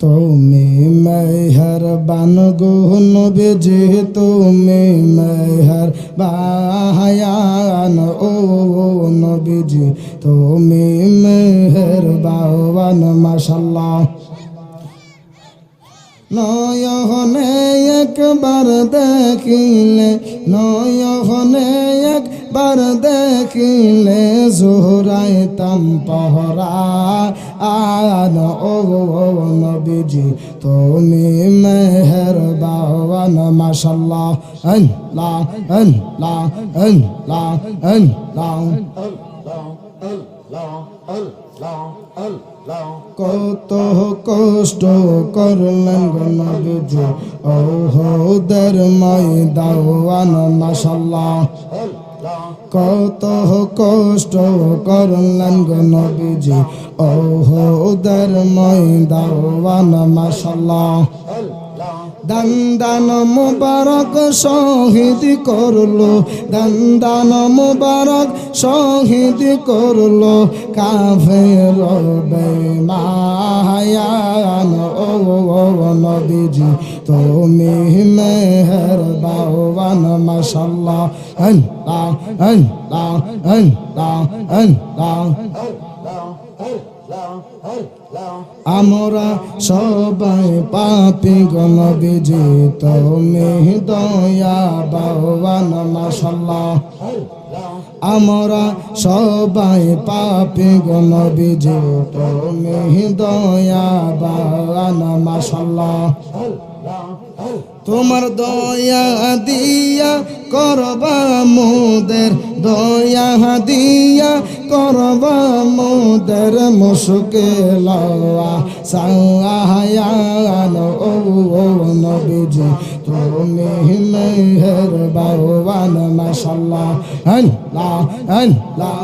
তুমি মেহরবান গো নবীজি, তুমি মেহরবান ও নবীজি, তুমি মেহরবান মাশাআল্লাহ। নয়নে একবার দেখিলে, নয়নে একবার দেখিলে জোহরাইতাম পহরা আন ও নবীজি, তুমি মেহরবান মাশাআল্লাহ। আল্লাহ আল্লাহ আল্লাহ আল্লাহ কত কষ্ট করলেন গো নবীজি ওহদের ময়দান মাশাআল্লাহ। কত কষ্ট করলেন গো নবীজি ওহদের ময়দান মাশাআল্লাহ। দান দান মুবারক শহীদ করলো, দান দান মুবারক শহীদ করলো কাফের বেঈমান ও নবীজি, তুমি মেহরবান মাশাআল্লাহ। আল্লাহ আল্লাহ আল্লাহ আল্লাহ। আমরা সবাই পাপী গো নবীজি, তুমি দয়াবান মাশাআল্লাহ। আমরা সবাই পাপী গো নবীজি, তুমি দয়াবান মাশাআল্লাহ। তোমার দয়া দিয়া করবা মোদের, দয়া দিয়া করবা মোদের মুশকিল সায়ান ও নবীজি, তুমি মেহরবান মাশাআল্লাহ। আল্লাহ আল্লাহ।